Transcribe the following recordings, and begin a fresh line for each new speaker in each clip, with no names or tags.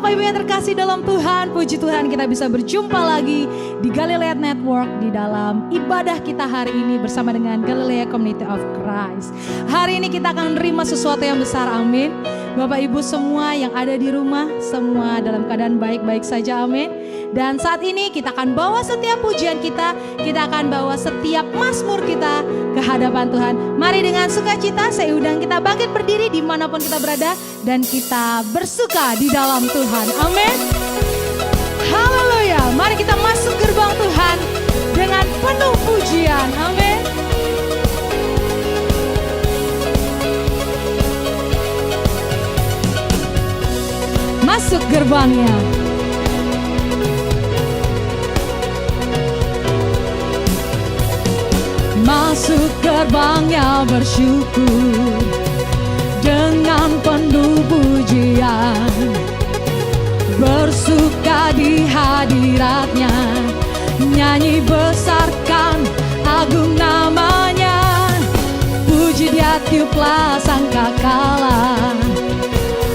Bapak Ibu yang terkasih dalam Tuhan, puji Tuhan kita bisa berjumpa lagi di Galilea Network di dalam ibadah kita hari ini bersama dengan Galilea Community of Christ. Hari ini kita akan menerima sesuatu yang besar, amin. Bapak Ibu semua yang ada di rumah, semua dalam keadaan baik-baik saja, amin. Dan saat ini kita akan bawa setiap pujian kita akan bawa setiap mazmur kita ke hadapan Tuhan. Mari dengan sukacita saya undang kita bangkit berdiri dimanapun kita berada dan kita bersuka di dalam Tuhan, amin. Haleluya, mari kita masuk gerbang Tuhan dengan penuh pujian, amin. Masuk gerbangnya. Masuk gerbangnya bersyukur dengan penuh pujian, bersuka di hadiratnya, nyanyi besarkan agung namanya, puji dia tiuplah sangkakala,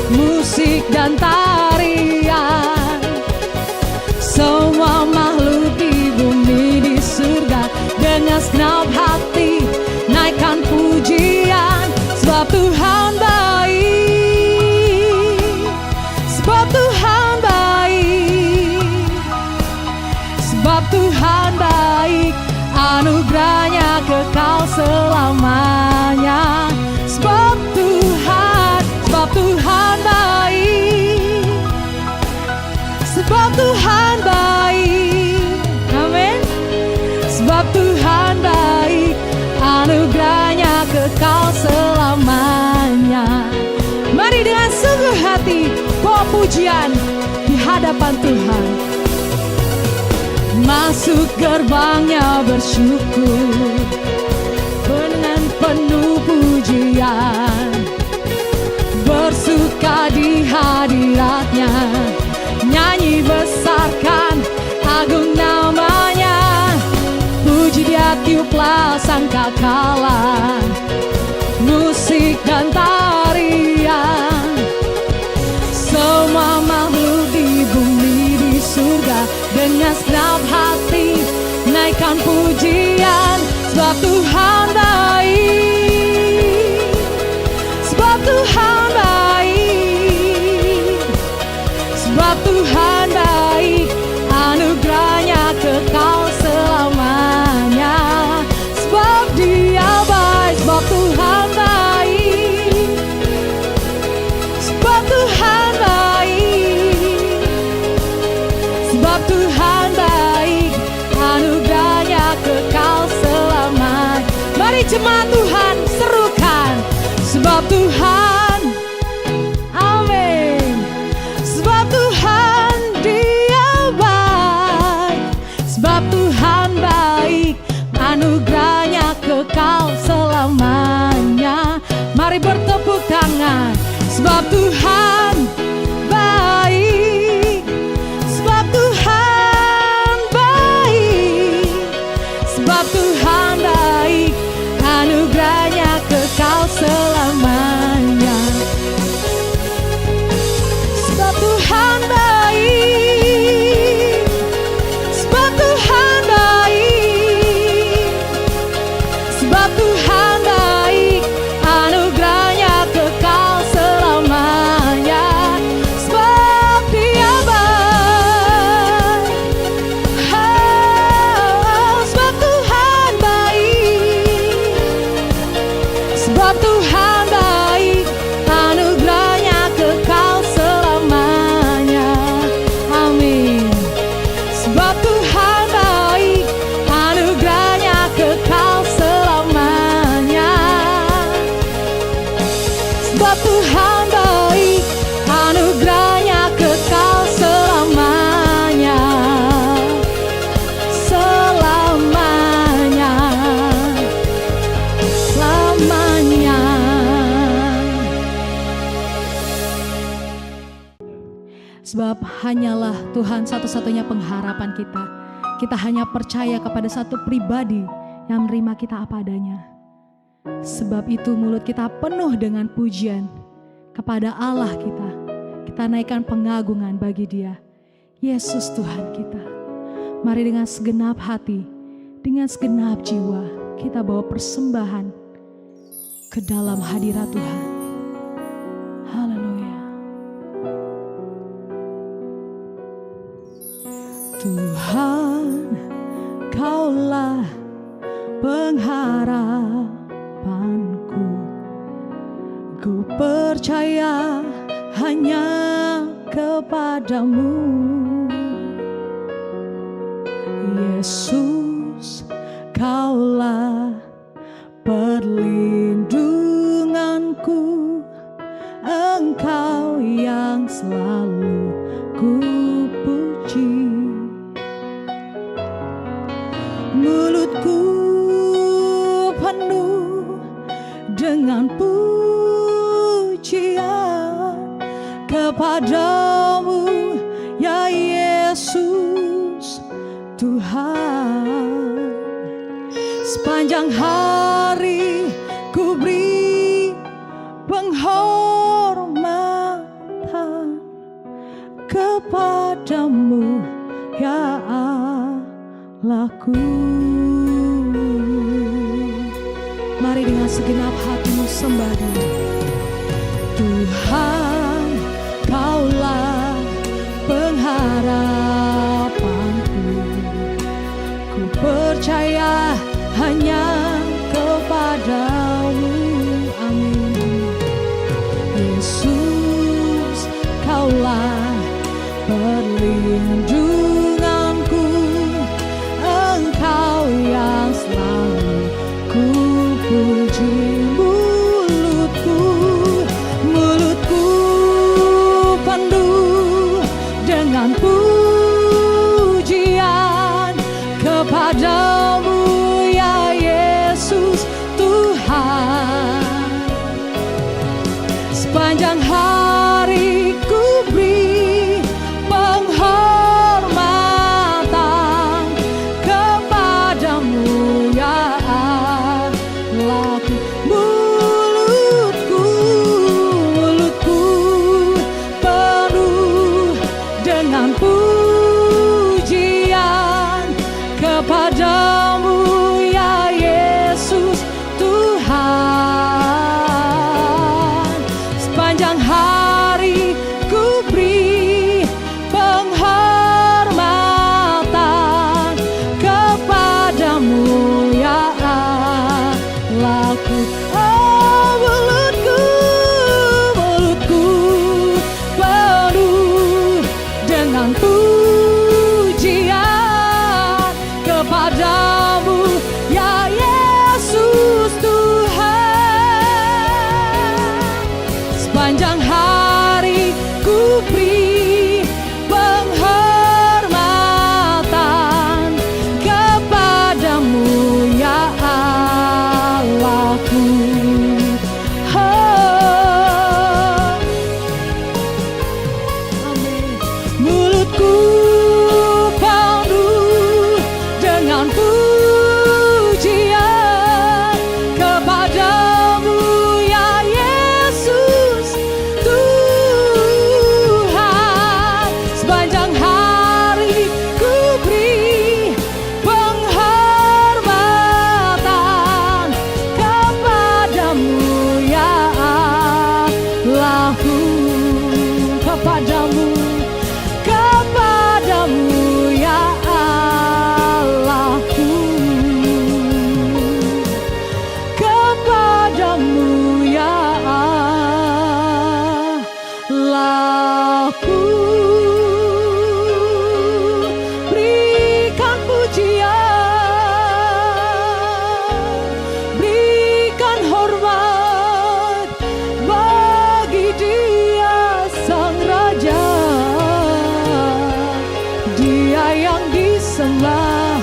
musik dan tarian, semua makhluk di bumi di surga dengan segenap hati naikkan pujian, sebab Tuhan baik, sebab Tuhan baik, sebab Tuhan baik, anugerahnya kekal selamanya, sebab Tuhan baik, sebab Tuhan baik, amin. Sebab Tuhan baik, anugerahnya kekal selamanya. Mari dengan sungguh hati bawa pujian di hadapan Tuhan. Masuk gerbangnya bersyukur dengan penuh pujian, bersuka di hadiratnya, nyanyi besarkan agung namanya, puji dia tiuplah sangkakala, musik dan tarian, semua makhluk di bumi di surga dengan segenap hati naikkan pujian, sebab Tuhan baik, sebab Tuhan baik, sebab Tuhan baik, anugerahnya kekal selamanya, sebab dia baik, sebab Tuhan baik, sebab Tuhan baik, sebab Tuhan baik, anugerahnya kekal selamanya. Mari jemaat Tuhan serukan, sebab Tuhan, amin, sebab Tuhan dia baik, sebab Tuhan baik, anugerahnya kekal selamanya. Mari bertepuk tangan, sebab Tuhan baik, sebab Tuhan baik, sebab Tuhan baik, anugerahnya kekal selamanya. Sebab Tuhan baik, sebab Tuhan baik, sebab Tuhan baik, anugerahnya kekal selamanya, sebab dia baik, sebab Tuhan baik, sebab Tuhan baik, anugerahnya kekal selamanya, amin. Sebab Tuhan baik, anugerahnya kekal selamanya, sebab Tuhan baik, anugerahnya kekal selamanya, selamanya, selamanya. Sebab hanyalah Tuhan satu-satunya pengharapan kita. Kita hanya percaya kepada satu pribadi yang menerima kita apa adanya. Sebab itu mulut kita penuh dengan pujian kepada Allah kita Kita naikkan pengagungan bagi Dia. Yesus Tuhan kita. Mari dengan segenap hati, dengan segenap jiwa, kita bawa persembahan ke dalam hadirat Tuhan. Haleluya. Tuhan, Kaulah pengharapanku. Ku percaya hanya kepadamu, Yesus. Kaulah perlindunganku, Engkau yang selalu ku puji. Mulutku penuh dengan pujian kepadamu, ya Yesus Tuhan. Sepanjang hari ku beri penghormatan kepadamu, ya Allahku. Mari dengan segenap hatimu sembah Dia. Tuhan, Kaulah pengharapanku. Ku percaya hanya kepadamu. Amin. Yesus, Kaulah perlindunganku, Engkau yang selalu ku puji. Mulutku penuh dengan pujian kepadamu, ya Yesus Tuhan. Sepanjang hari ku beri penghormatan kepadamu, ya Allahku. Mulutku penuh dengan pujian kepadamu, ya Yesus Tuhan. Sepanjang hari ku beri penghormatan kepadamu, ya Allahku. Mulutku penuh dengan pujian kepadamu, ya Yesus Tuhan. Sepanjang hari ku beri penghormatan kepadamu, ya Allahku. Mulutku penuh dengan pujian kepadamu, ya Yesus Tuhan. Sepanjang hari ku beri penghormatan kepadamu, ya Allahku. Kepadamu, ya Allahku. Kepadamu, ya Allahku. Berikan pujian, berikan hormat bagi Dia Sang Raja. Dia yang disembah,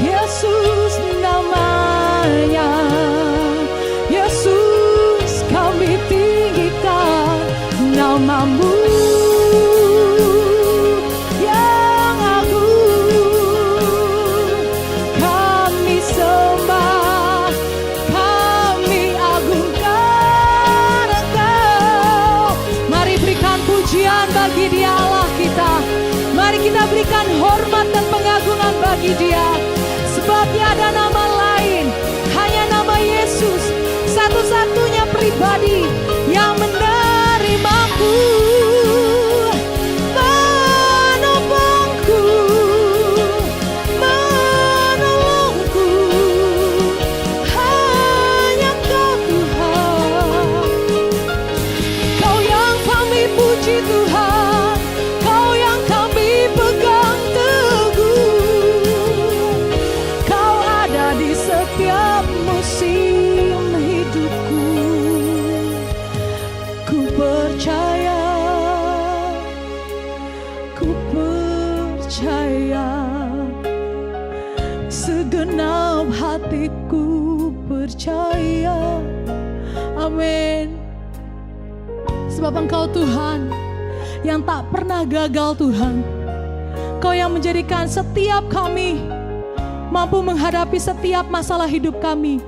Yesus namanya. Yesus, kami tinggikan namamu yang agung. Kami sembah, kami agungkan Engkau. Mari berikan pujian. berikan hormat dan pengagungan bagi Dia. Sebab tiada nama lain, hanya nama Yesus, satu-satunya pribadi yang menerimaku, menopangku, menolongku. Hanya Kau Tuhan. Kau yang kami puji Tuhan, Kau yang kami pegang teguh. Kau ada di setiap musim hidupku. Ku percaya, ku percaya, segenap hatiku percaya. Amin. Sebab Engkau Tuhan yang tak pernah gagal Tuhan. Kau yang menjadikan setiap kami mampu menghadapi setiap masalah hidup kami.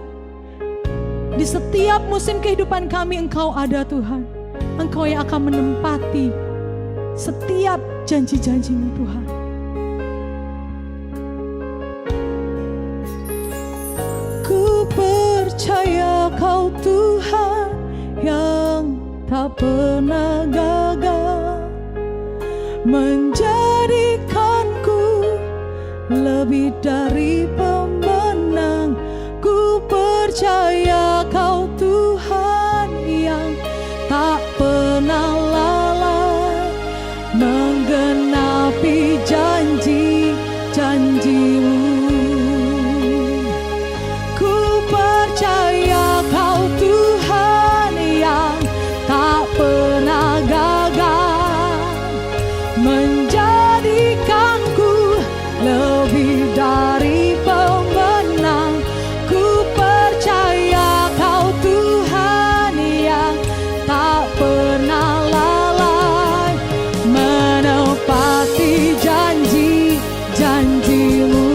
Di setiap musim kehidupan kami Engkau ada Tuhan. Engkau yang akan menempati setiap janji-janji-Mu Tuhan. Ku percaya Kau Tuhan yang tak pernah gagal, menjadikanku lebih dari pemenang. Ku percaya Kau Tuhan yang tak pernah lalai, menggenapi janji-janji-Mu. Ku percaya Kau Tuhan yang tak pernah gagal, menjadikanku lebih dari pemenang. Ku percaya Kau Tuhan yang tak pernah lalai, menepati janji-janji-Mu.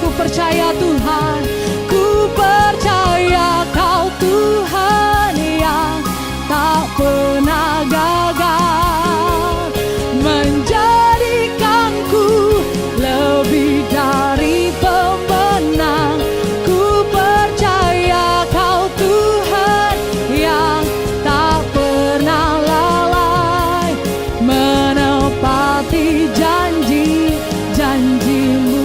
Ku percaya Tuhan, ku percaya Kau Tuhan yang tak pernah gagal, menjadikanku lebih dari pemenang. Ku percaya Kau Tuhan yang tak pernah lalai, menepati janji-janji-Mu,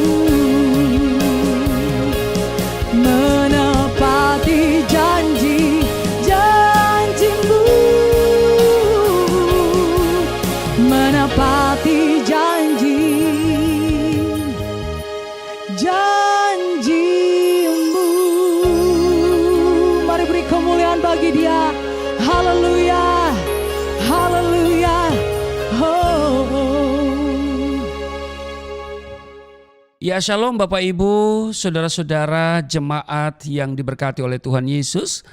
menepati janji-janji-Mu, menepati janji-janji-Mu. Mari beri kemuliaan bagi Dia. Haleluya, haleluya. Oh, oh.
Ya, shalom Bapak Ibu, saudara-saudara jemaat yang diberkati oleh Tuhan Yesus.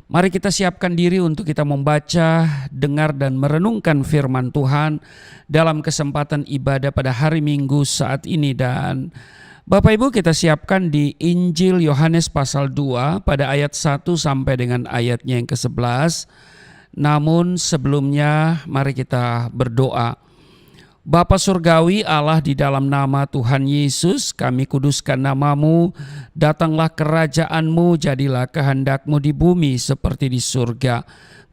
Mari kita siapkan diri untuk kita membaca, dengar dan merenungkan firman Tuhan dalam kesempatan ibadah pada hari Minggu saat ini. Dan Bapak Ibu, kita siapkan di Injil Yohanes pasal 2 pada ayat 1 sampai dengan ayatnya yang ke-11. Namun sebelumnya mari kita berdoa. Bapa Surgawi Allah, di dalam nama Tuhan Yesus kami kuduskan nama-Mu. Datanglah kerajaan-Mu, jadilah kehendak-Mu di bumi seperti di surga.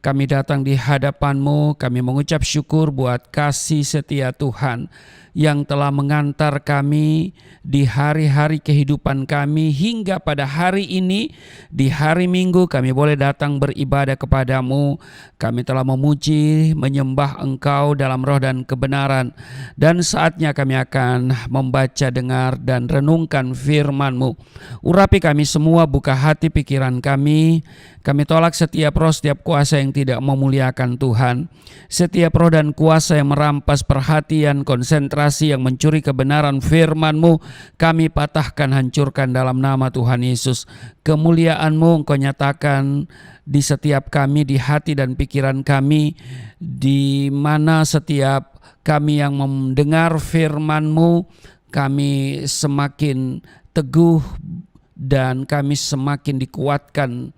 Kami datang di hadapan-Mu, kami mengucap syukur buat kasih setia Tuhan yang telah mengantar kami di hari-hari kehidupan kami hingga pada hari ini. Di hari Minggu kami boleh datang beribadah kepada-Mu. Kami telah memuji, menyembah Engkau dalam roh dan kebenaran. Dan saatnya kami akan membaca, dengar dan renungkan firman-Mu. Urapi kami semua, buka hati pikiran kami. Kami tolak setiap roh, setiap kuasa yang tidak memuliakan Tuhan. Setiap roh dan kuasa yang merampas perhatian, konsentrasi, yang mencuri kebenaran firman-Mu, kami patahkan, hancurkan dalam nama Tuhan Yesus. Kemuliaan-Mu Engkau nyatakan di setiap kami, di hati dan pikiran kami, di mana setiap kami yang mendengar firman-Mu, kami semakin teguh dan kami semakin dikuatkan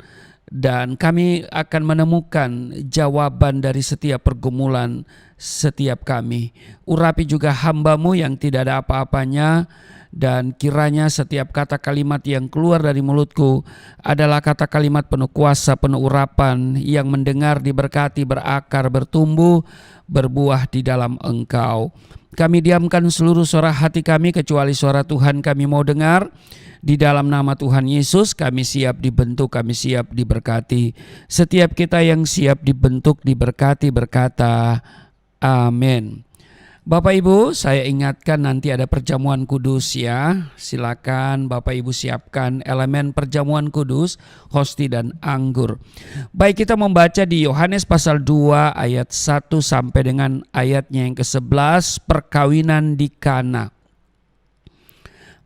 dan kami akan menemukan jawaban dari setiap pergumulan setiap kami. Urapi juga hamba-Mu yang tidak ada apa-apanya, dan kiranya setiap kata kalimat yang keluar dari mulutku adalah kata kalimat penuh kuasa, penuh urapan, yang mendengar diberkati, berakar, bertumbuh, berbuah di dalam Engkau. Kami diamkan seluruh suara hati kami kecuali suara Tuhan kami mau dengar. Di dalam nama Tuhan Yesus kami siap dibentuk, kami siap diberkati. Setiap kita yang siap dibentuk, diberkati, berkata amin. Bapak Ibu, saya ingatkan nanti ada perjamuan kudus ya. Silakan Bapak Ibu siapkan elemen perjamuan kudus, hosti dan anggur. Baik, kita membaca di Yohanes pasal 2 ayat 1 sampai dengan ayatnya yang ke-11, perkawinan di Kana.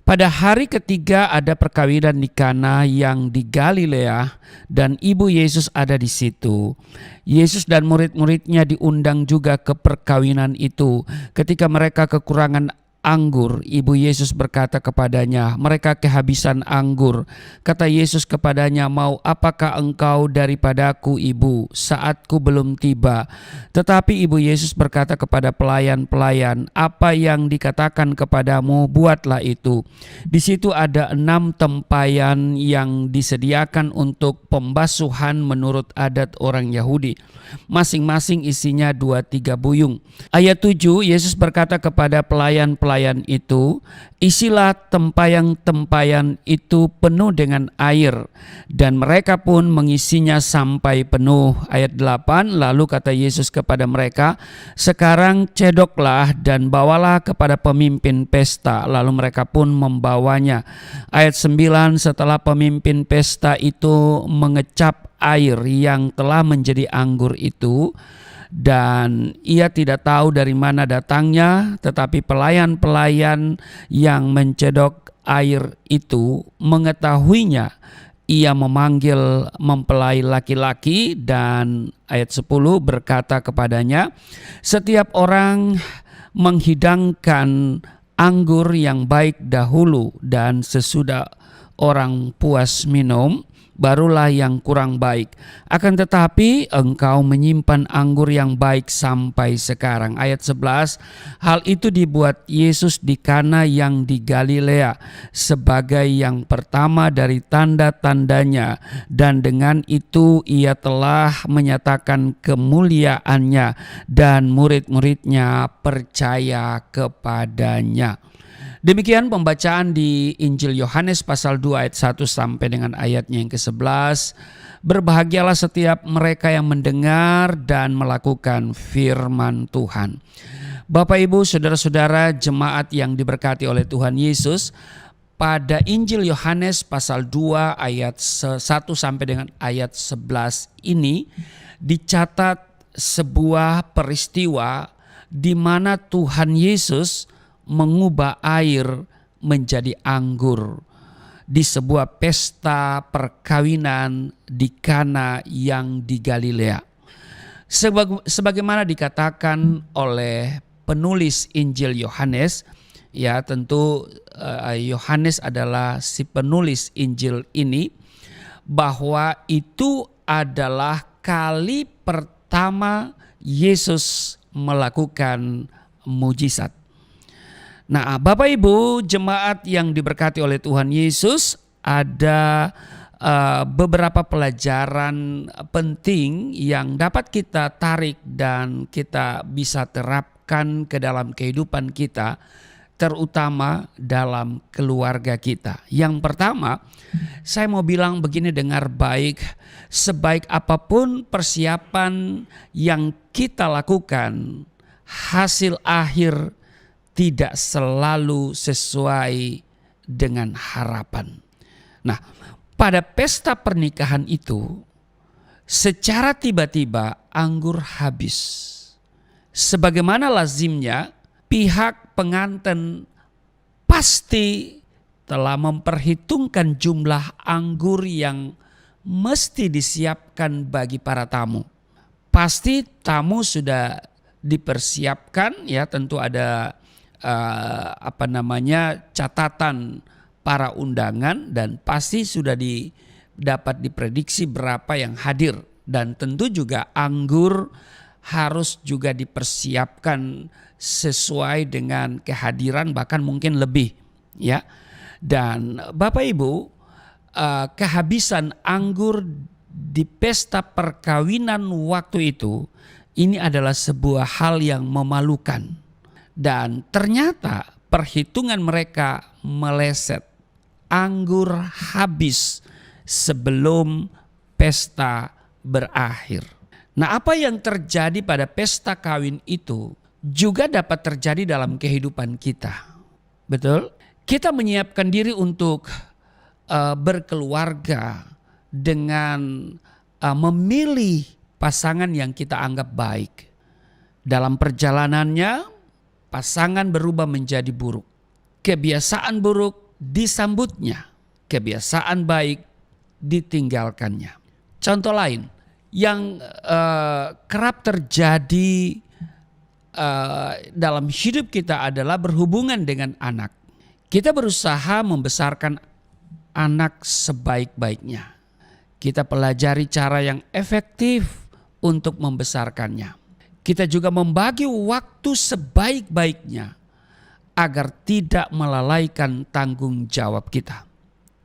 Pada hari ketiga ada perkawinan di Kana yang di Galilea, dan ibu Yesus ada di situ. Yesus dan murid-muridnya diundang juga ke perkawinan itu. Ketika mereka kekurangan anggur, ibu Yesus berkata kepadanya, mereka kehabisan anggur. Kata Yesus kepadanya, mau apakah engkau daripadaku, ibu? Saatku belum tiba. Tetapi ibu Yesus berkata kepada pelayan-pelayan, apa yang dikatakan kepadamu, buatlah itu. Di situ ada 6 tempayan yang disediakan untuk pembasuhan menurut adat orang Yahudi. Masing-masing isinya 2-3 buyung. Ayat 7, Yesus berkata kepada pelayan-pelayan itu, isilah tempayan-tempayan itu penuh dengan air, dan mereka pun mengisinya sampai penuh. Ayat 8, lalu kata Yesus kepada mereka, sekarang cedoklah dan bawalah kepada pemimpin pesta. Lalu mereka pun membawanya. Ayat 9, setelah pemimpin pesta itu mengecap air yang telah menjadi anggur itu, dan ia tidak tahu dari mana datangnya, tetapi pelayan-pelayan yang mencedok air itu mengetahuinya. Ia memanggil mempelai laki-laki, dan ayat 10 berkata kepadanya, setiap orang menghidangkan anggur yang baik dahulu, dan sesudah orang puas minum, barulah yang kurang baik. Akan tetapi engkau menyimpan anggur yang baik sampai sekarang. Ayat 11, hal itu dibuat Yesus di Kana yang di Galilea sebagai yang pertama dari tanda-tandanya, dan dengan itu ia telah menyatakan kemuliaannya, dan murid-muridnya percaya kepadanya. Demikian pembacaan di Injil Yohanes pasal 2 ayat 1 sampai dengan ayatnya yang ke-11. Berbahagialah setiap mereka yang mendengar dan melakukan firman Tuhan. Bapak Ibu, saudara-saudara jemaat yang diberkati oleh Tuhan Yesus, pada Injil Yohanes pasal 2 ayat 1 sampai dengan ayat 11 ini dicatat sebuah peristiwa di mana Tuhan Yesus mengubah air menjadi anggur di sebuah pesta perkawinan di Kana yang di Galilea. Sebagaimana dikatakan oleh penulis Injil Yohanes, ya tentu Yohanes adalah si penulis Injil ini, bahwa itu adalah kali pertama Yesus melakukan mujizat. Nah, Bapak Ibu jemaat yang diberkati oleh Tuhan Yesus, ada beberapa pelajaran penting yang dapat kita tarik dan kita bisa terapkan ke dalam kehidupan kita, terutama dalam keluarga kita. Yang pertama, saya mau bilang begini, dengar baik, sebaik apapun persiapan yang kita lakukan, hasil akhir tidak selalu sesuai dengan harapan. Nah, pada pesta pernikahan itu, secara tiba-tiba anggur habis. Sebagaimana lazimnya, pihak pengantin pasti telah memperhitungkan jumlah anggur yang mesti disiapkan bagi para tamu. Pasti tamu sudah dipersiapkan, ya tentu ada catatan para undangan, dan pasti sudah dapat diprediksi berapa yang hadir, dan tentu juga anggur harus juga dipersiapkan sesuai dengan kehadiran, bahkan mungkin lebih, ya. Dan Bapak Ibu, kehabisan anggur di pesta perkawinan waktu itu, ini adalah sebuah hal yang memalukan. Dan ternyata perhitungan mereka meleset. Anggur habis sebelum pesta berakhir. Nah, apa yang terjadi pada pesta kawin itu juga dapat terjadi dalam kehidupan kita. Betul? Kita menyiapkan diri untuk berkeluarga dengan memilih pasangan yang kita anggap baik. Dalam perjalanannya, pasangan berubah menjadi buruk. Kebiasaan buruk disambutnya, kebiasaan baik ditinggalkannya. Contoh lain yang kerap terjadi dalam hidup kita adalah berhubungan dengan anak. Kita berusaha membesarkan anak sebaik-baiknya. Kita pelajari cara yang efektif untuk membesarkannya. Kita juga membagi waktu sebaik-baiknya agar tidak melalaikan tanggung jawab kita.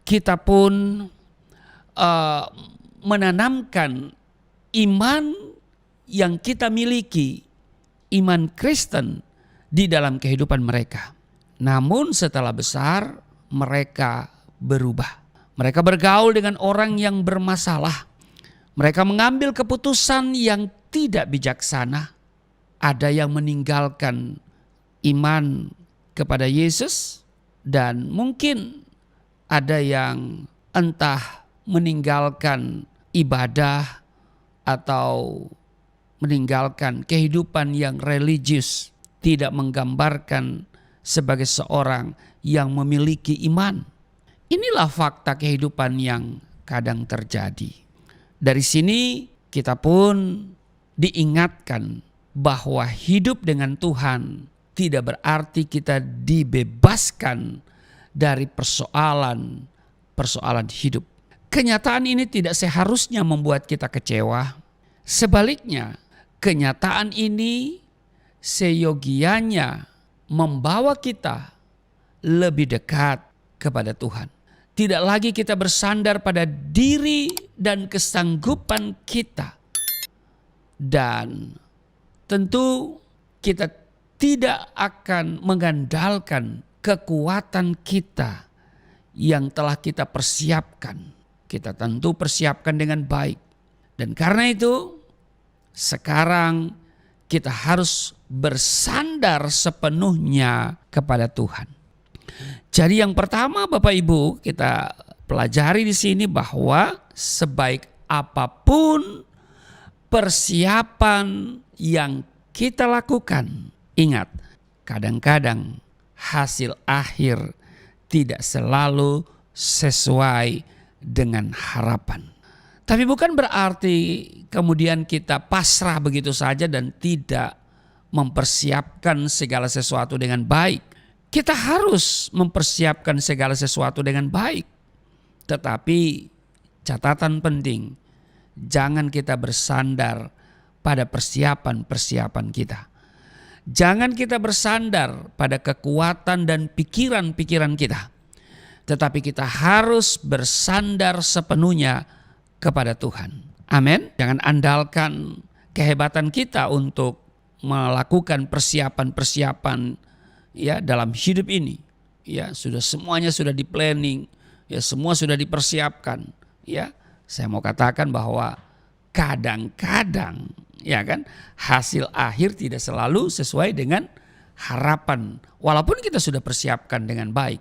Kita pun menanamkan iman yang kita miliki, iman Kristen di dalam kehidupan mereka. Namun setelah besar mereka berubah. Mereka bergaul dengan orang yang bermasalah. Mereka mengambil keputusan yang tidak bijaksana. Ada yang meninggalkan iman kepada Yesus, dan mungkin ada yang entah meninggalkan ibadah atau meninggalkan kehidupan yang religius, tidak menggambarkan sebagai seorang yang memiliki iman. Inilah fakta kehidupan yang kadang terjadi. Dari sini kita pun diingatkan bahwa hidup dengan Tuhan tidak berarti kita dibebaskan dari persoalan hidup. Kenyataan ini tidak seharusnya membuat kita kecewa. Sebaliknya, kenyataan ini seyogianya membawa kita lebih dekat kepada Tuhan. Tidak lagi kita bersandar pada diri dan kesanggupan kita. Dan tentu kita tidak akan mengandalkan kekuatan kita yang telah kita persiapkan. Kita tentu persiapkan dengan baik. Dan karena itu sekarang kita harus bersandar sepenuhnya kepada Tuhan. Jadi yang pertama Bapak Ibu, kita pelajari di sini bahwa sebaik apapun persiapan yang kita lakukan, ingat, kadang-kadang hasil akhir tidak selalu sesuai dengan harapan. Tapi bukan berarti kemudian kita pasrah begitu saja dan tidak mempersiapkan segala sesuatu dengan baik. Kita harus mempersiapkan segala sesuatu dengan baik. Tetapi catatan penting, jangan kita bersandar pada persiapan-persiapan kita. Jangan kita bersandar pada kekuatan dan pikiran-pikiran kita. Tetapi kita harus bersandar sepenuhnya kepada Tuhan. Amin. Jangan andalkan kehebatan kita untuk melakukan persiapan-persiapan ya dalam hidup ini. Ya, semuanya sudah di planning, ya semua sudah dipersiapkan, ya. Saya mau katakan bahwa kadang-kadang ya kan hasil akhir tidak selalu sesuai dengan harapan walaupun kita sudah persiapkan dengan baik.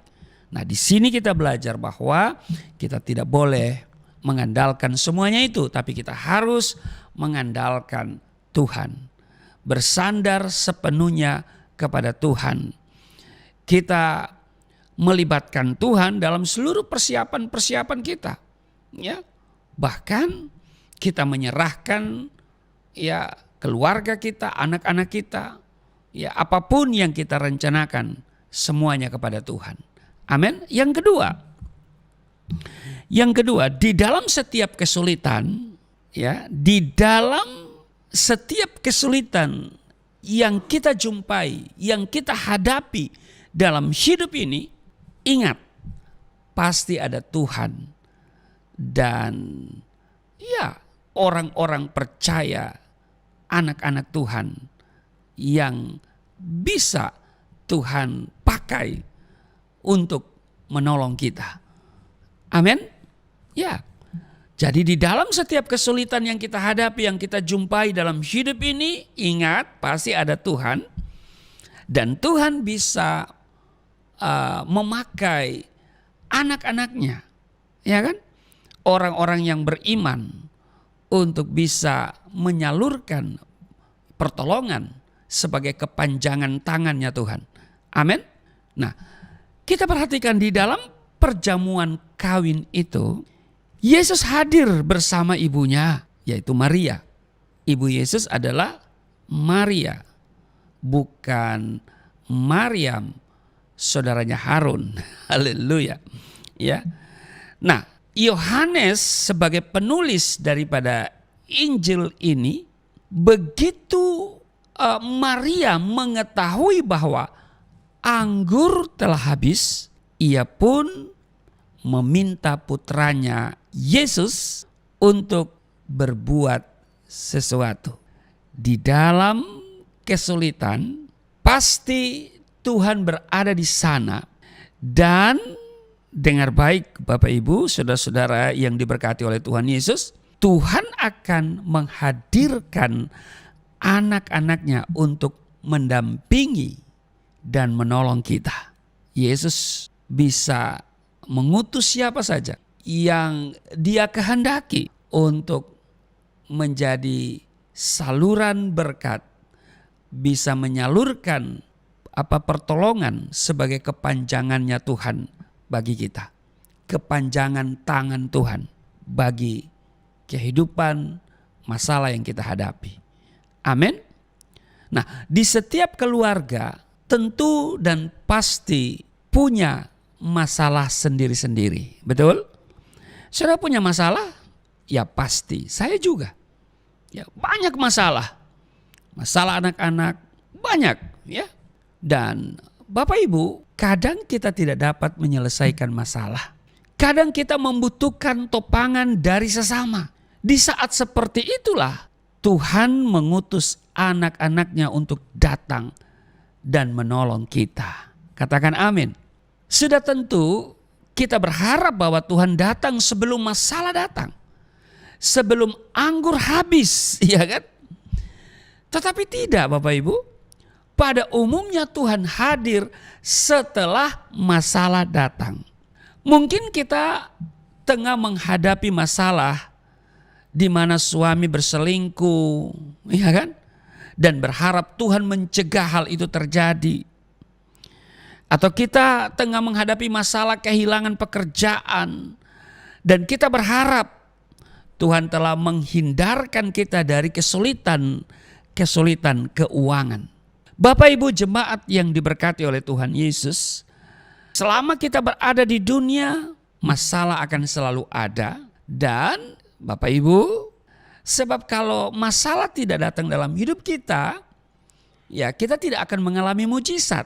Nah, di sini kita belajar bahwa kita tidak boleh mengandalkan semuanya itu, tapi kita harus mengandalkan Tuhan. Bersandar sepenuhnya kepada Tuhan. Kita melibatkan Tuhan dalam seluruh persiapan-persiapan kita. Ya. Bahkan kita menyerahkan ya keluarga kita, anak-anak kita, ya apapun yang kita rencanakan semuanya kepada Tuhan. Amin. Yang kedua, Yang kedua, di dalam setiap kesulitan, ya, di dalam setiap kesulitan yang kita jumpai, yang kita hadapi dalam hidup ini, ingat, pasti ada Tuhan dan ya orang-orang percaya, anak-anak Tuhan yang bisa Tuhan pakai untuk menolong kita. Amin. Ya. Jadi di dalam setiap kesulitan yang kita hadapi, yang kita jumpai dalam hidup ini, ingat pasti ada Tuhan. Dan Tuhan bisa memakai anak-anaknya, ya kan? Orang-orang yang beriman untuk bisa menyalurkan pertolongan sebagai kepanjangan tangannya Tuhan. Amin. Nah, kita perhatikan di dalam perjamuan kawin itu, Yesus hadir bersama ibunya, yaitu Maria. Ibu Yesus adalah Maria, bukan Maryam, saudaranya Harun. Haleluya. Ya. Nah, Yohanes sebagai penulis daripada Injil ini, begitu Maria mengetahui bahwa anggur telah habis, ia pun meminta putranya Yesus untuk berbuat sesuatu. Di dalam kesulitan, pasti Tuhan berada di sana. Dan dengar baik Bapak Ibu, saudara-saudara yang diberkati oleh Tuhan Yesus, Tuhan akan menghadirkan anak-anaknya untuk mendampingi dan menolong kita. Yesus bisa mengutus siapa saja yang Dia kehendaki untuk menjadi saluran berkat, bisa menyalurkan pertolongan sebagai kepanjangannya Tuhan bagi kita. Kepanjangan tangan Tuhan bagi kehidupan, masalah yang kita hadapi. Amin. Nah, di setiap keluarga tentu dan pasti punya masalah sendiri-sendiri. Betul? Saudara punya masalah? Ya pasti. Saya juga. Ya, banyak masalah. Masalah anak-anak banyak, ya. Dan Bapak Ibu, kadang kita tidak dapat menyelesaikan masalah. Kadang kita membutuhkan topangan dari sesama. Di saat seperti itulah Tuhan mengutus anak-anaknya untuk datang dan menolong kita. Katakan amin. Sudah tentu kita berharap bahwa Tuhan datang sebelum masalah datang. Sebelum anggur habis, ya kan? Tetapi tidak Bapak Ibu. Pada umumnya Tuhan hadir setelah masalah datang. Mungkin kita tengah menghadapi masalah di mana suami berselingkuh, ya kan? Dan berharap Tuhan mencegah hal itu terjadi. Atau kita tengah menghadapi masalah kehilangan pekerjaan dan kita berharap Tuhan telah menghindarkan kita dari kesulitan keuangan. Bapak Ibu jemaat yang diberkati oleh Tuhan Yesus, selama kita berada di dunia, masalah akan selalu ada. Dan Bapak Ibu, sebab kalau masalah tidak datang dalam hidup kita, ya kita tidak akan mengalami mujizat.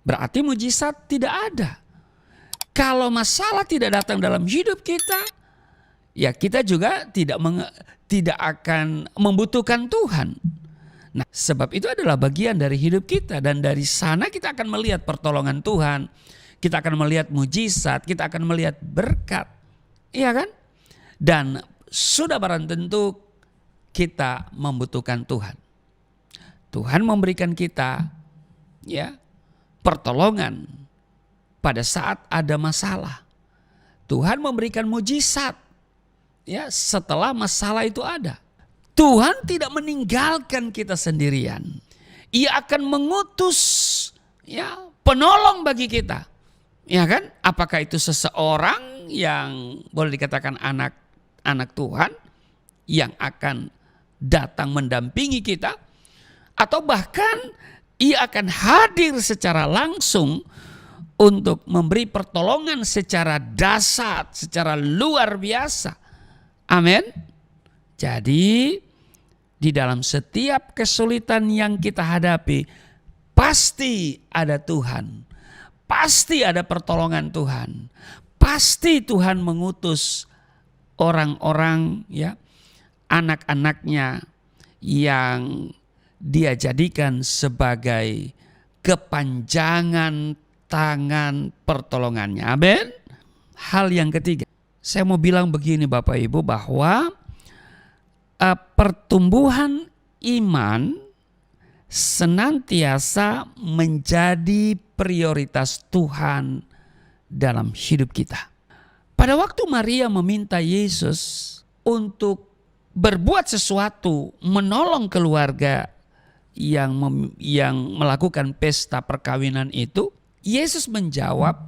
Berarti mujizat tidak ada. Kalau masalah tidak datang dalam hidup kita, ya kita juga tidak akan membutuhkan Tuhan. Nah, sebab itu adalah bagian dari hidup kita, dan dari sana kita akan melihat pertolongan Tuhan, kita akan melihat mujizat, kita akan melihat berkat, iya kan? Dan sudah barang tentu kita membutuhkan Tuhan. Tuhan memberikan kita ya pertolongan pada saat ada masalah. Tuhan memberikan mujizat ya setelah masalah itu ada. Tuhan tidak meninggalkan kita sendirian. Ia akan mengutus ya penolong bagi kita. Ya kan? Apakah itu seseorang yang boleh dikatakan anak Tuhan yang akan datang mendampingi kita, atau bahkan ia akan hadir secara langsung untuk memberi pertolongan secara dahsyat, secara luar biasa. Amin. Jadi di dalam setiap kesulitan yang kita hadapi, pasti ada Tuhan. Pasti ada pertolongan Tuhan. Pasti Tuhan mengutus orang-orang, ya, anak-anaknya yang Dia jadikan sebagai kepanjangan tangan pertolongannya. Amin. Hal yang ketiga, saya mau bilang begini Bapak Ibu, bahwa pertumbuhan iman senantiasa menjadi prioritas Tuhan dalam hidup kita. Pada waktu Maria meminta Yesus untuk berbuat sesuatu, menolong keluarga yang melakukan pesta perkawinan itu, Yesus menjawab,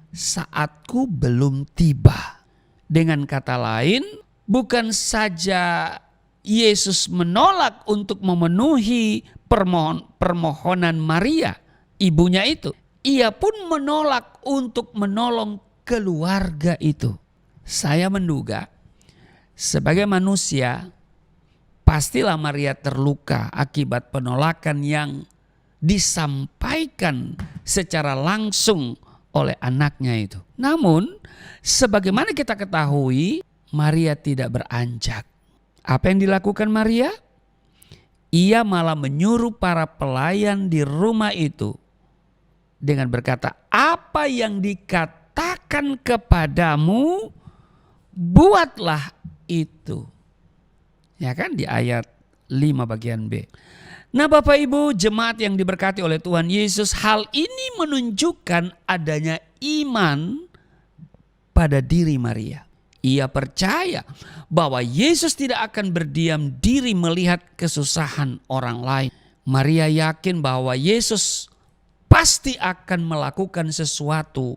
saatku belum tiba. Dengan kata lain, bukan saja Yesus menolak untuk memenuhi permohonan Maria, ibunya itu. Ia pun menolak untuk menolong keluarga itu. Saya menduga sebagai manusia, pastilah Maria terluka akibat penolakan yang disampaikan secara langsung oleh anaknya itu. Namun, sebagaimana kita ketahui, Maria tidak beranjak. Apa yang dilakukan Maria? Ia malah menyuruh para pelayan di rumah itu dengan berkata, apa yang dikatakan kepadamu, buatlah itu. Ya kan, di ayat 5 bagian B. Nah Bapak Ibu jemaat yang diberkati oleh Tuhan Yesus, hal ini menunjukkan adanya iman pada diri Maria. Ia percaya bahwa Yesus tidak akan berdiam diri melihat kesusahan orang lain. Maria yakin bahwa Yesus pasti akan melakukan sesuatu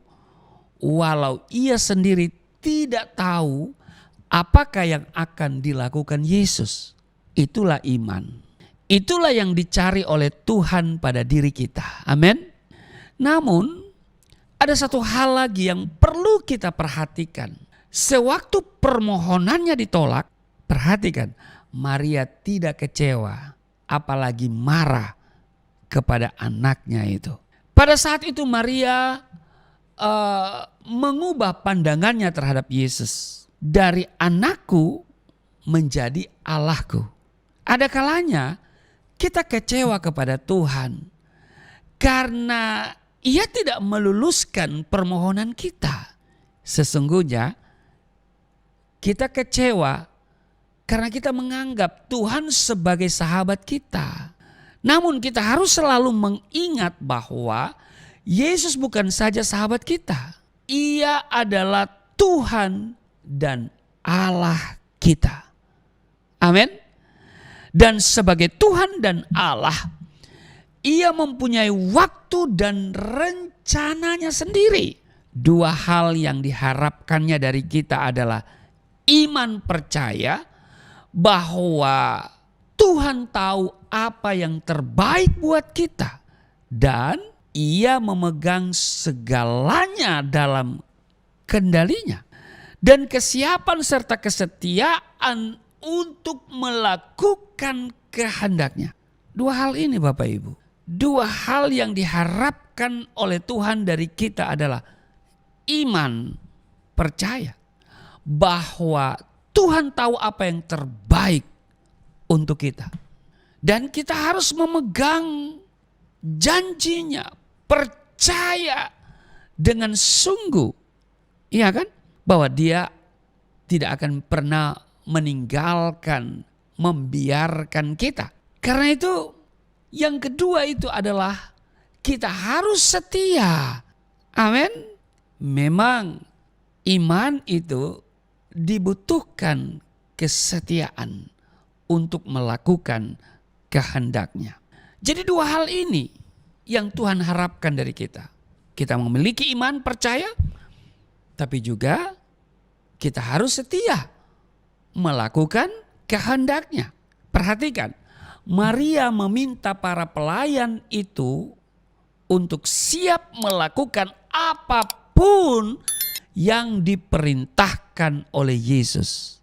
walau ia sendiri tidak tahu apakah yang akan dilakukan Yesus. Itulah iman. Itulah yang dicari oleh Tuhan pada diri kita. Amin. Namun ada satu hal lagi yang perlu kita perhatikan. Sewaktu permohonannya ditolak, perhatikan, Maria tidak kecewa, apalagi marah kepada anaknya itu. Pada saat itu Maria mengubah pandangannya terhadap Yesus. Dari anakku menjadi Allahku. Ada kalanya kita kecewa kepada Tuhan karena Ia tidak meluluskan permohonan kita. Sesungguhnya kita kecewa karena kita menganggap Tuhan sebagai sahabat kita. Namun kita harus selalu mengingat bahwa Yesus bukan saja sahabat kita. Ia adalah Tuhan dan Allah kita. Amin. Dan sebagai Tuhan dan Allah, Ia mempunyai waktu dan rencananya sendiri. Dua hal yang diharapkannya dari kita adalah iman percaya bahwa Tuhan tahu apa yang terbaik buat kita. Dan Ia memegang segalanya dalam kendalinya. Dan kesiapan serta kesetiaan untuk melakukan kehendaknya. Dua hal ini Bapak Ibu. Dua hal yang diharapkan oleh Tuhan dari kita adalah iman percaya bahwa Tuhan tahu apa yang terbaik untuk kita. Dan kita harus memegang janjinya, percaya dengan sungguh. Iya kan? Bahwa Dia tidak akan pernah meninggalkan, membiarkan kita. Karena itu yang kedua itu adalah kita harus setia. Amin. Memang iman itu dibutuhkan kesetiaan untuk melakukan kehendaknya. Jadi dua hal ini yang Tuhan harapkan dari kita. Kita memiliki iman percaya, tapi juga kita harus setia melakukan kehendaknya. Perhatikan, Maria meminta para pelayan itu untuk siap melakukan apapun yang diperintahkan oleh Yesus.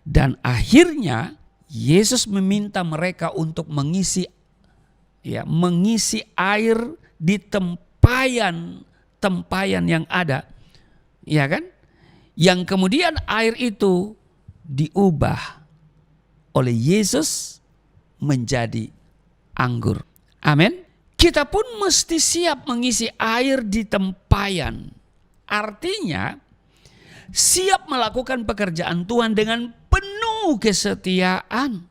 Dan akhirnya Yesus meminta mereka untuk mengisi air di tempayan yang ada, ya kan? Yang kemudian air itu diubah oleh Yesus menjadi anggur. Amin. Kita pun mesti siap mengisi air di tempayan. Artinya siap melakukan pekerjaan Tuhan dengan penuh kesetiaan.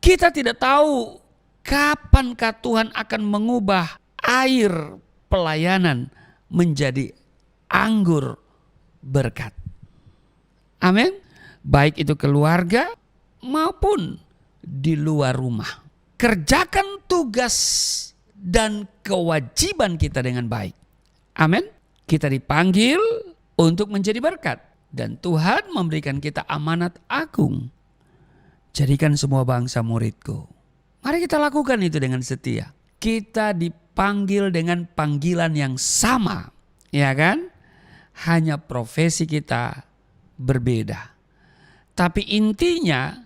Kita tidak tahu kapankah Tuhan akan mengubah air pelayanan menjadi anggur berkat. Amin. Baik itu keluarga maupun di luar rumah. Kerjakan tugas dan kewajiban kita dengan baik. Amin. Kita dipanggil untuk menjadi berkat. Dan Tuhan memberikan kita amanat agung. Jadikan semua bangsa muridku. Mari kita lakukan itu dengan setia. Kita dipanggil dengan panggilan yang sama. Ya kan? Hanya profesi kita berbeda. Tapi intinya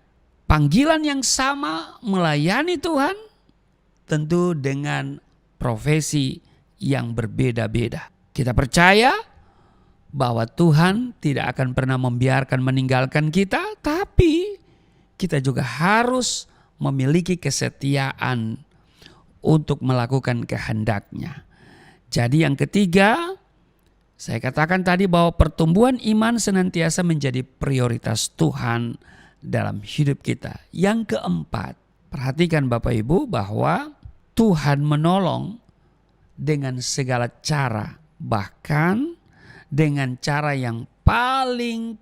panggilan yang sama melayani Tuhan tentu dengan profesi yang berbeda-beda. Kita percaya bahwa Tuhan tidak akan pernah membiarkan meninggalkan kita, tapi kita juga harus memiliki kesetiaan untuk melakukan kehendak-Nya. Jadi yang ketiga, saya katakan tadi bahwa pertumbuhan iman senantiasa menjadi prioritas Tuhan dalam hidup kita. Yang keempat, perhatikan Bapak Ibu bahwa Tuhan menolong dengan segala cara, bahkan dengan cara yang paling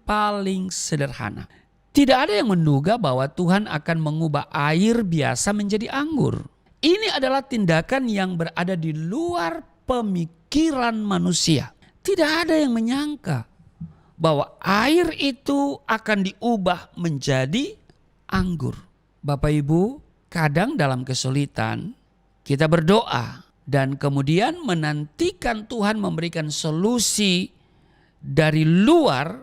sederhana. Tidak ada yang menduga bahwa Tuhan akan mengubah air biasa menjadi anggur. Ini adalah tindakan yang berada di luar pemikiran manusia. Tidak ada yang menyangka bahwa air itu akan diubah menjadi anggur. Bapak Ibu, kadang dalam kesulitan kita berdoa dan kemudian menantikan Tuhan memberikan solusi dari luar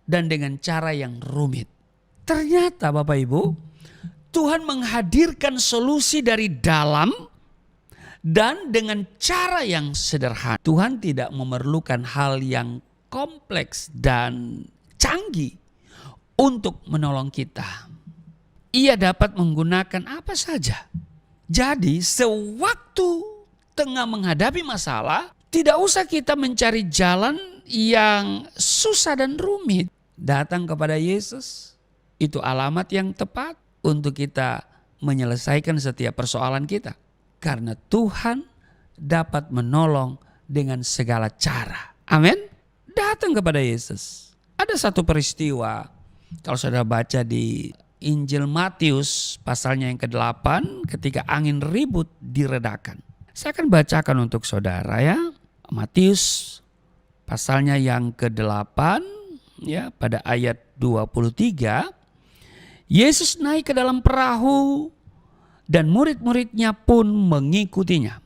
dan dengan cara yang rumit. Ternyata Bapak Ibu, Tuhan menghadirkan solusi dari dalam dan dengan cara yang sederhana. Tuhan tidak memerlukan hal yang kompleks dan canggih untuk menolong kita. Ia dapat menggunakan apa saja. Jadi sewaktu tengah menghadapi masalah, tidak usah kita mencari jalan yang susah dan rumit. Datang kepada Yesus, itu alamat yang tepat untuk kita menyelesaikan setiap persoalan kita. Karena Tuhan dapat menolong dengan segala cara. Amin. Datang kepada Yesus. Ada satu peristiwa, kalau saudara baca di Injil Matius pasalnya yang ke-8, ketika angin ribut diredakan. Saya akan bacakan untuk saudara ya. Matius pasalnya yang ke-8 ya, pada ayat 23. Yesus naik ke dalam perahu dan murid-muridnya pun mengikutinya.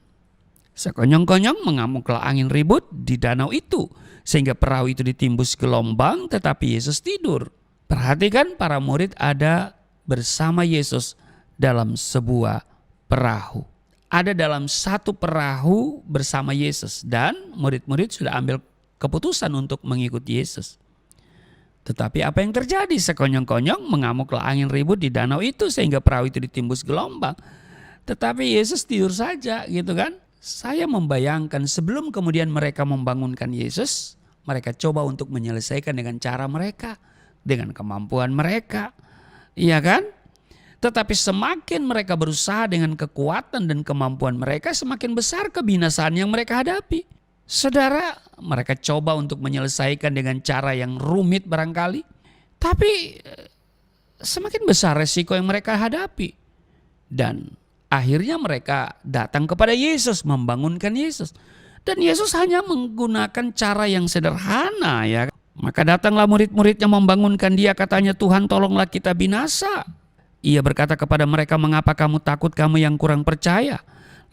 Sekonyong-konyong mengamuklah angin ribut di danau itu, sehingga perahu itu ditimbus gelombang, tetapi Yesus tidur. Perhatikan, para murid ada bersama Yesus dalam sebuah perahu. Ada dalam satu perahu bersama Yesus dan murid-murid sudah ambil keputusan untuk mengikuti Yesus. Tetapi apa yang terjadi? Sekonyong-konyong mengamuklah angin ribut di danau itu sehingga perahu itu ditimbus gelombang. Tetapi Yesus tidur saja gitu kan. Saya membayangkan sebelum kemudian mereka membangunkan Yesus, mereka coba untuk menyelesaikan dengan cara mereka, dengan kemampuan mereka. Iya kan? Tetapi semakin mereka berusaha dengan kekuatan dan kemampuan mereka, semakin besar kebinasaan yang mereka hadapi. Saudara, mereka coba untuk menyelesaikan dengan cara yang rumit barangkali. Tapi semakin besar resiko yang mereka hadapi. Dan akhirnya mereka datang kepada Yesus, membangunkan Yesus. Dan Yesus hanya menggunakan cara yang sederhana ya. Maka datanglah murid-muridnya membangunkan dia, katanya, Tuhan tolonglah kita binasa. Ia berkata kepada mereka, mengapa kamu takut, kamu yang kurang percaya?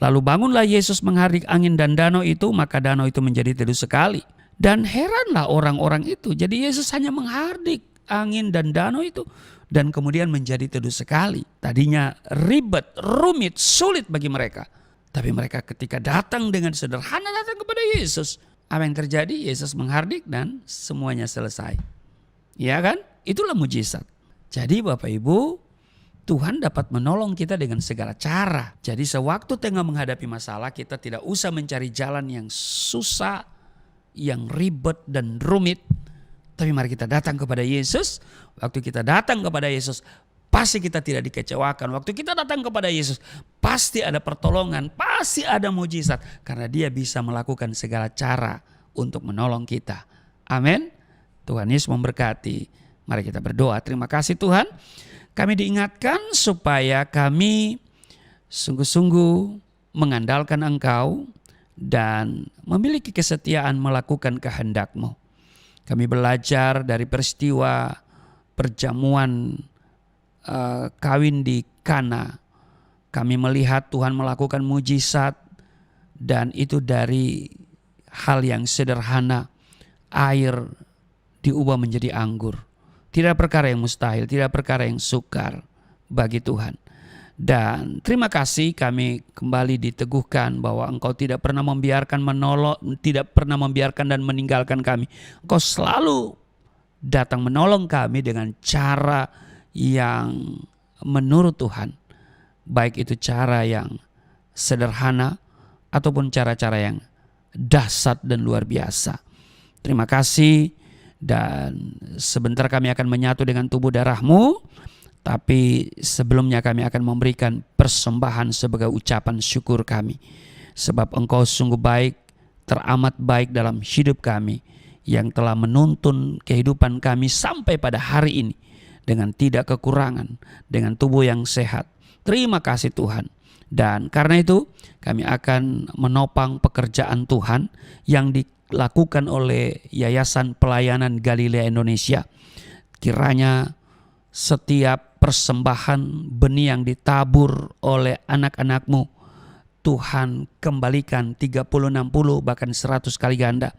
Lalu bangunlah Yesus menghardik angin dan danau itu, maka danau itu menjadi teduh sekali. Dan heranlah orang-orang itu. Jadi Yesus hanya menghardik angin dan danau itu, dan kemudian menjadi teduh sekali. Tadinya ribet, rumit, sulit bagi mereka. Tapi mereka ketika datang dengan sederhana datang kepada Yesus, apa yang terjadi? Yesus menghardik dan semuanya selesai. Ya kan? Itulah mujizat. Jadi Bapak Ibu, Tuhan dapat menolong kita dengan segala cara. Jadi sewaktu tengah menghadapi masalah, kita tidak usah mencari jalan yang susah, yang ribet dan rumit. Tapi mari kita datang kepada Yesus. Waktu kita datang kepada Yesus, pasti kita tidak dikecewakan. Waktu kita datang kepada Yesus, pasti ada pertolongan, pasti ada mujizat. Karena Dia bisa melakukan segala cara untuk menolong kita. Amin. Tuhan Yesus memberkati. Mari kita berdoa. Terima kasih Tuhan. Kami diingatkan supaya kami sungguh-sungguh mengandalkan Engkau dan memiliki kesetiaan melakukan kehendak-Mu. Kami belajar dari peristiwa perjamuan kawin di Kana. Kami melihat Tuhan melakukan mujizat, dan itu dari hal yang sederhana, air diubah menjadi anggur. Tidak perkara yang mustahil, tidak perkara yang sukar bagi Tuhan. Dan terima kasih kami kembali diteguhkan bahwa Engkau tidak pernah membiarkan tidak pernah membiarkan dan meninggalkan kami. Engkau selalu datang menolong kami dengan cara yang menurut Tuhan. Baik itu cara yang sederhana ataupun cara-cara yang dahsyat dan luar biasa. Terima kasih. Dan sebentar kami akan menyatu dengan tubuh darah-Mu. Tapi sebelumnya kami akan memberikan persembahan sebagai ucapan syukur kami. Sebab Engkau sungguh baik, teramat baik dalam hidup kami, yang telah menuntun kehidupan kami sampai pada hari ini dengan tidak kekurangan, dengan tubuh yang sehat. Terima kasih Tuhan. Dan karena itu kami akan menopang pekerjaan Tuhan yang dilakukan oleh Yayasan Pelayanan Galilea Indonesia. Kiranya setiap persembahan benih yang ditabur oleh anak-anak-Mu, Tuhan kembalikan 30, 60, bahkan 100 kali ganda.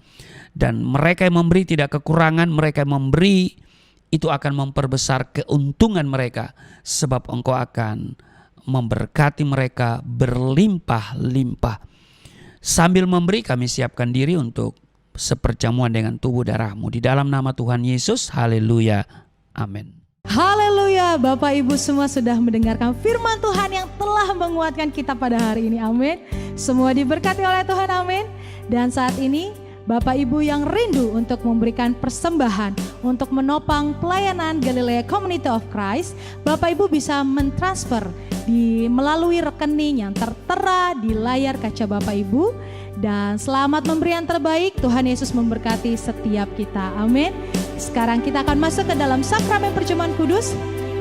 Dan mereka yang memberi tidak kekurangan, mereka yang memberi itu akan memperbesar keuntungan mereka. Sebab Engkau akan memberkati mereka berlimpah-limpah. Sambil memberi kami siapkan diri untuk seperjamuan dengan tubuh darah-Mu. Di dalam nama Tuhan Yesus, haleluya, amin.
Haleluya, Bapak Ibu semua sudah mendengarkan firman Tuhan yang telah menguatkan kita pada hari ini, amin. Semua diberkati oleh Tuhan, amin. Dan saat ini Bapak Ibu yang rindu untuk memberikan persembahan untuk menopang pelayanan Galilea Community of Christ, Bapak Ibu bisa mentransfer melalui rekening yang tertera di layar kaca Bapak Ibu. Dan selamat memberi yang terbaik, Tuhan Yesus memberkati setiap kita, amin. Sekarang kita akan masuk ke dalam sakramen perjamuan kudus.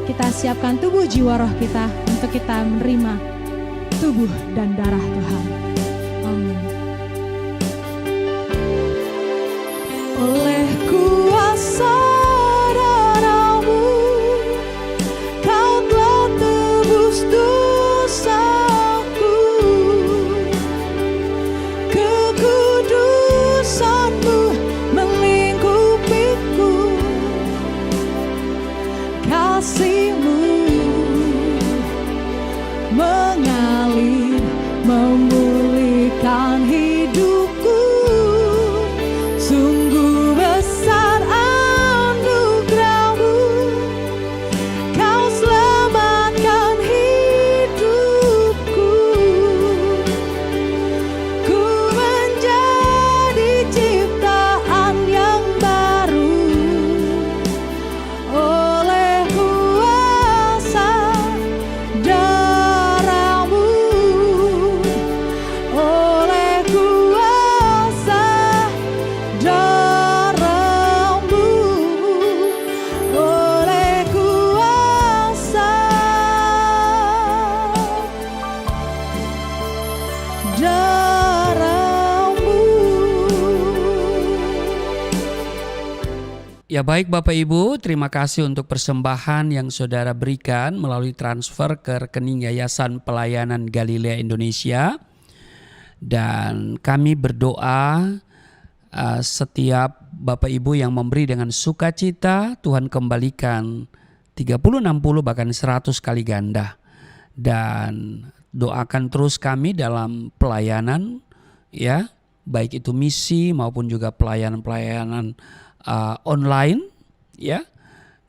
Kita siapkan tubuh jiwa roh kita untuk kita menerima tubuh dan darah Tuhan. Amin. Oleh kuasa darah-Mu, Kau telah tebus dosaku. Kekudusan-Mu melingkupiku, kasih-Mu mengalir memulihkan hidupku. Sungguh besar anugerah-Mu, Kau selamatkan hidupku. Ku menjadi ciptaan yang baru oleh kuasa darah-Mu, oleh kuasa darah-Mu, oleh kuasa darah-Mu.
Ya baik Bapak Ibu, terima kasih untuk persembahan yang saudara berikan melalui transfer ke rekening Yayasan Pelayanan Galilea Indonesia. Dan kami berdoa setiap Bapak Ibu yang memberi dengan sukacita, Tuhan kembalikan 30, 60 bahkan 100 kali ganda. Dan doakan terus kami dalam pelayanan, ya, baik itu misi maupun juga pelayanan-pelayanan online, ya.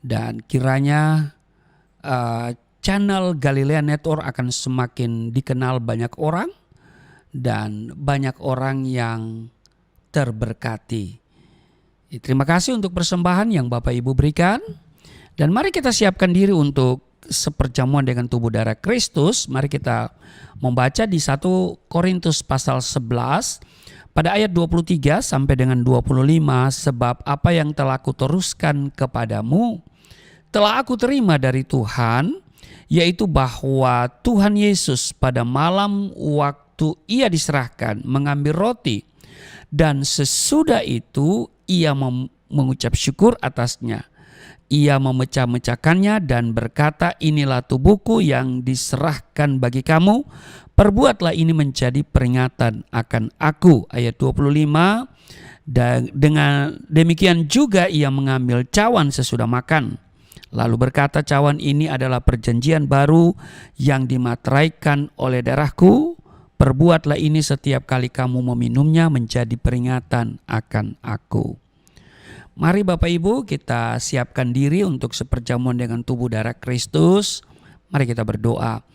Dan kiranya channel Galilea Network akan semakin dikenal banyak orang dan banyak orang yang terberkati. Terima kasih untuk persembahan yang Bapak Ibu berikan. Dan mari kita siapkan diri untuk seperjamuan dengan tubuh darah Kristus. Mari kita membaca di 1 Korintus pasal 11 pada ayat 23 sampai dengan 25. Sebab apa yang telah aku teruskan kepadamu telah aku terima dari Tuhan, yaitu bahwa Tuhan Yesus pada malam waktu ia diserahkan mengambil roti, dan sesudah itu ia mengucap syukur atasnya. Ia memecah-mecahkannya dan berkata, inilah tubuhku yang diserahkan bagi kamu. Perbuatlah ini menjadi peringatan akan aku. Ayat 25, dan dengan demikian juga ia mengambil cawan sesudah makan. Lalu berkata, cawan ini adalah perjanjian baru yang dimateraikan oleh darahku. Perbuatlah ini setiap kali kamu meminumnya menjadi peringatan akan aku. Mari Bapak Ibu kita siapkan diri untuk seperjamuan dengan tubuh darah Kristus. Mari kita berdoa.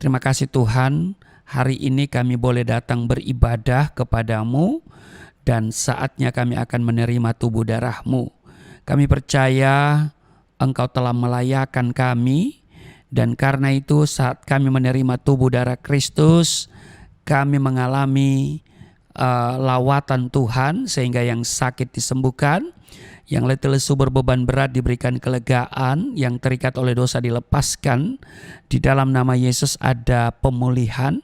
Terima kasih Tuhan, hari ini kami boleh datang beribadah kepadamu dan saatnya kami akan menerima tubuh darah-Mu. Kami percaya Engkau telah melayakan kami, dan karena itu saat kami menerima tubuh darah Kristus, kami mengalami lawatan Tuhan sehingga yang sakit disembuhkan, yang letih lesu berbeban berat diberikan kelegaan, yang terikat oleh dosa dilepaskan. Di dalam nama Yesus ada pemulihan,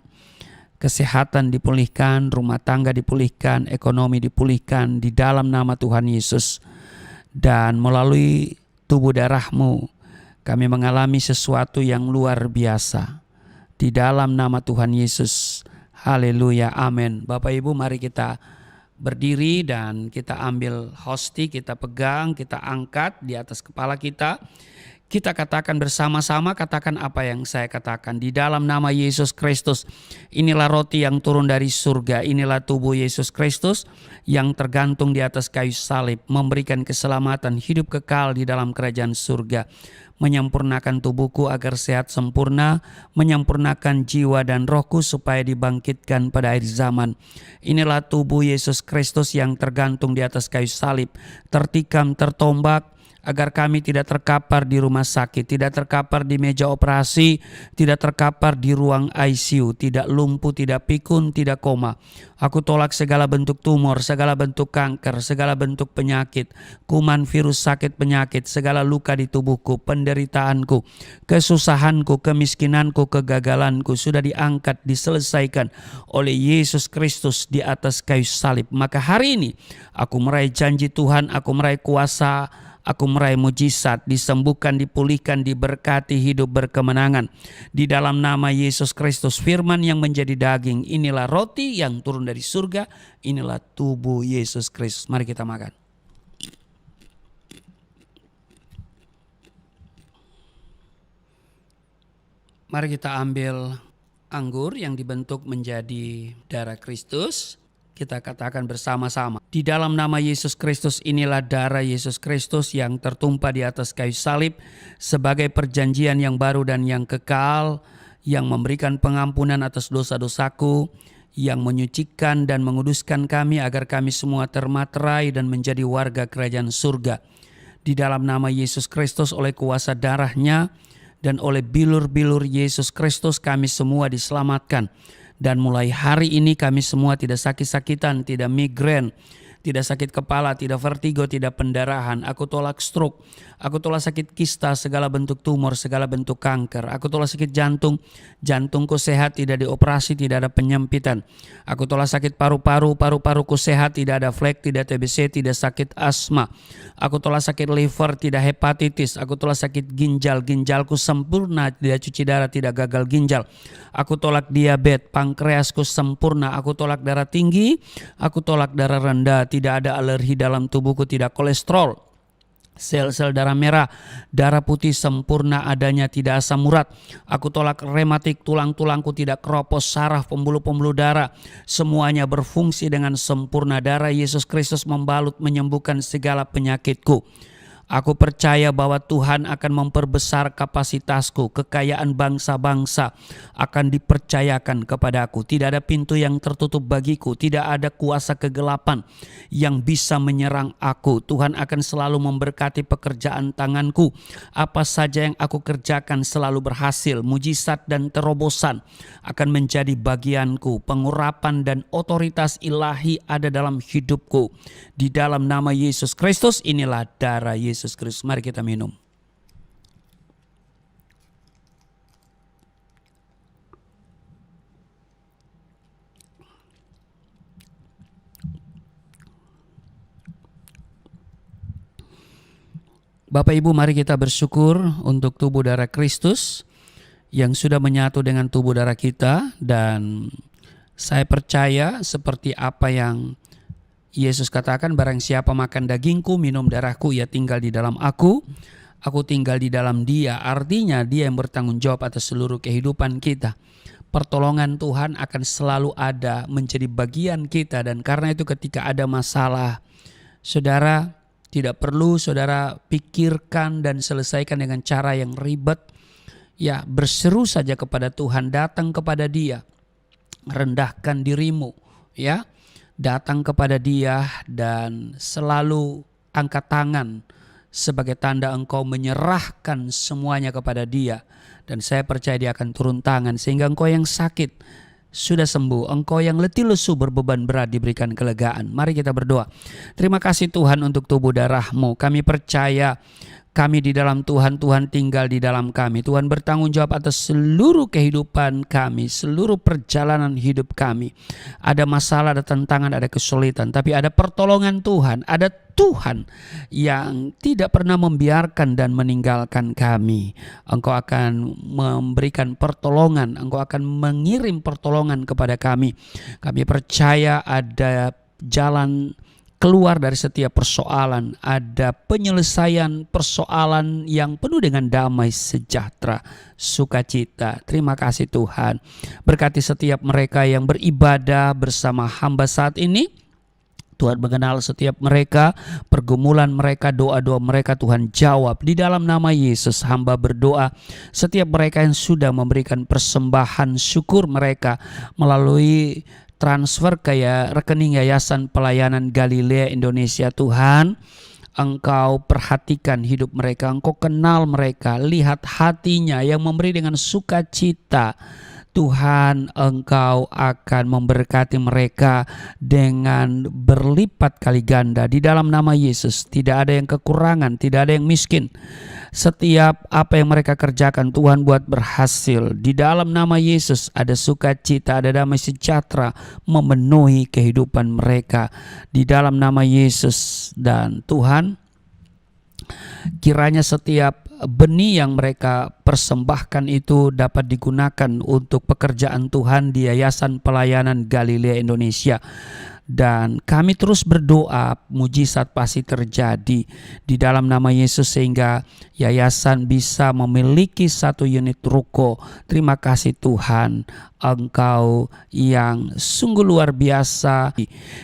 kesehatan dipulihkan, rumah tangga dipulihkan, ekonomi dipulihkan di dalam nama Tuhan Yesus. Dan melalui tubuh darah-Mu kami mengalami sesuatu yang luar biasa di dalam nama Tuhan Yesus. Haleluya, amin. Bapak Ibu mari kita berdiri dan kita ambil hosti, kita pegang, kita angkat di atas kepala kita. Kita katakan bersama-sama, katakan apa yang saya katakan. Di dalam nama Yesus Kristus, inilah roti yang turun dari surga. Inilah tubuh Yesus Kristus yang tergantung di atas kayu salib, memberikan keselamatan, hidup kekal di dalam kerajaan surga. Menyempurnakan tubuhku agar sehat sempurna, menyempurnakan jiwa dan rohku supaya dibangkitkan pada akhir zaman. Inilah tubuh Yesus Kristus yang tergantung di atas kayu salib, tertikam, tertombak, agar kami tidak terkapar di rumah sakit, tidak terkapar di meja operasi, tidak terkapar di ruang ICU, tidak lumpuh, tidak pikun, tidak koma. Aku tolak segala bentuk tumor, segala bentuk kanker, segala bentuk penyakit, kuman, virus, sakit, penyakit, segala luka di tubuhku, penderitaanku, kesusahanku, kemiskinanku, kegagalanku sudah diangkat, diselesaikan oleh Yesus Kristus di atas kayu salib. Maka hari ini aku meraih janji Tuhan, aku meraih kuasa, aku meraih mujizat, disembuhkan, dipulihkan, diberkati, hidup berkemenangan. Di dalam nama Yesus Kristus, firman yang menjadi daging, inilah roti yang turun dari surga, inilah tubuh Yesus Kristus. Mari kita makan. Mari kita ambil anggur yang dibentuk menjadi darah Kristus. Kita katakan bersama-sama. Di dalam nama Yesus Kristus, inilah darah Yesus Kristus yang tertumpah di atas kayu salib sebagai perjanjian yang baru dan yang kekal, yang memberikan pengampunan atas dosa-dosaku, yang menyucikan dan menguduskan kami agar kami semua termaterai dan menjadi warga kerajaan surga. Di dalam nama Yesus Kristus, oleh kuasa darahnya dan oleh bilur-bilur Yesus Kristus, kami semua diselamatkan. Dan mulai hari ini kami semua tidak sakit-sakitan, tidak migrain, tidak sakit kepala, tidak vertigo, tidak pendarahan. Aku tolak stroke, aku tolak sakit kista, segala bentuk tumor, segala bentuk kanker. Aku tolak sakit jantung, jantungku sehat, tidak dioperasi, tidak ada penyempitan. Aku tolak sakit paru-paru, paru-paruku sehat, tidak ada flek, tidak TBC, tidak sakit asma. Aku tolak sakit liver, tidak hepatitis. Aku tolak sakit ginjal, ginjalku sempurna, tidak cuci darah, tidak gagal ginjal. Aku tolak diabetes, pankreasku sempurna. Aku tolak darah tinggi, aku tolak darah rendah, tidak ada alergi dalam tubuhku, tidak kolesterol, sel-sel darah merah, darah putih sempurna adanya, tidak asam urat. Aku tolak rematik, tulang-tulangku tidak keropos, saraf, pembuluh-pembuluh darah, semuanya berfungsi dengan sempurna. Darah Yesus Kristus membalut, menyembuhkan segala penyakitku. Aku percaya bahwa Tuhan akan memperbesar kapasitasku. Kekayaan bangsa-bangsa akan dipercayakan kepadaku. Tidak ada pintu yang tertutup bagiku. Tidak ada kuasa kegelapan yang bisa menyerang aku. Tuhan akan selalu memberkati pekerjaan tanganku. Apa saja yang aku kerjakan selalu berhasil. Mujizat dan terobosan akan menjadi bagianku. Pengurapan dan otoritas ilahi ada dalam hidupku. Di dalam nama Yesus Kristus, inilah darah Yesus Kristus. Mari kita minum. Bapak Ibu, mari kita bersyukur untuk tubuh darah Kristus yang sudah menyatu dengan tubuh darah kita. Dan saya percaya seperti apa yang Yesus katakan, barang siapa makan dagingku, minum darahku, ia tinggal di dalam aku tinggal di dalam dia. Artinya dia yang bertanggung jawab atas seluruh kehidupan kita. Pertolongan Tuhan akan selalu ada menjadi bagian kita. Dan karena itu ketika ada masalah, saudara tidak perlu saudara pikirkan dan selesaikan dengan cara yang ribet. Ya, berseru saja kepada Tuhan, datang kepada Dia, rendahkan dirimu, ya. Datang kepada Dia dan selalu angkat tangan sebagai tanda engkau menyerahkan semuanya kepada Dia. Dan saya percaya Dia akan turun tangan sehingga engkau yang sakit sudah sembuh, engkau yang letih lesu berbeban berat diberikan kelegaan. Mari kita berdoa. Terima kasih Tuhan untuk tubuh darah-Mu. Kami percaya kami di dalam Tuhan, Tuhan tinggal di dalam kami. Tuhan bertanggung jawab atas seluruh kehidupan kami, seluruh perjalanan hidup kami. Ada masalah, ada tantangan, ada kesulitan, tapi ada pertolongan Tuhan. Ada Tuhan yang tidak pernah membiarkan dan meninggalkan kami. Engkau akan memberikan pertolongan, Engkau akan mengirim pertolongan kepada kami. Kami percaya ada jalan keluar dari setiap persoalan, ada penyelesaian persoalan yang penuh dengan damai sejahtera, sukacita. Terima kasih Tuhan. Berkati setiap mereka yang beribadah bersama hamba saat ini. Tuhan mengenal setiap mereka, pergumulan mereka, doa-doa mereka Tuhan jawab. Di dalam nama Yesus hamba berdoa, setiap mereka yang sudah memberikan persembahan syukur mereka melalui transfer ke rekening Yayasan Pelayanan Galilea Indonesia, Tuhan Engkau perhatikan hidup mereka, Engkau kenal mereka, lihat hatinya yang memberi dengan sukacita. Tuhan, Engkau akan memberkati mereka dengan berlipat kali ganda. Di dalam nama Yesus tidak ada yang kekurangan, tidak ada yang miskin. Setiap apa yang mereka kerjakan Tuhan buat berhasil. Di dalam nama Yesus ada sukacita, ada damai sejahtera memenuhi kehidupan mereka. Di dalam nama Yesus. Dan Tuhan, kiranya setiap benih yang mereka persembahkan itu dapat digunakan untuk pekerjaan Tuhan di Yayasan Pelayanan Galilea Indonesia. Dan kami terus berdoa mujizat pasti terjadi di dalam nama Yesus sehingga yayasan bisa memiliki 1 unit ruko. Terima kasih Tuhan, Engkau yang sungguh luar biasa.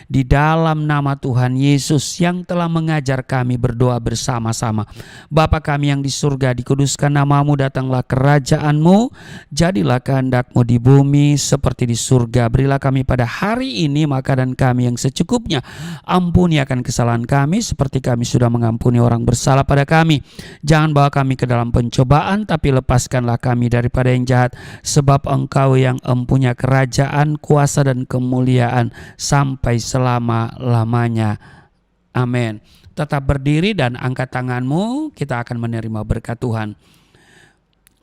Di dalam nama Tuhan Yesus yang telah mengajar kami berdoa bersama-sama. Bapa kami yang di surga, dikuduskan nama-Mu, datanglah kerajaan-Mu, jadilah kehendak-Mu di bumi seperti di surga. Berilah kami pada hari ini makanan kami kami yang secukupnya. Ampuni akan kesalahan kami seperti kami sudah mengampuni orang bersalah pada kami. Jangan bawa kami ke dalam pencobaan, tapi lepaskanlah kami daripada yang jahat. Sebab Engkau yang empunya kerajaan, kuasa dan kemuliaan sampai selama-lamanya. Amin. Tetap berdiri dan angkat tanganmu, kita akan menerima berkat Tuhan.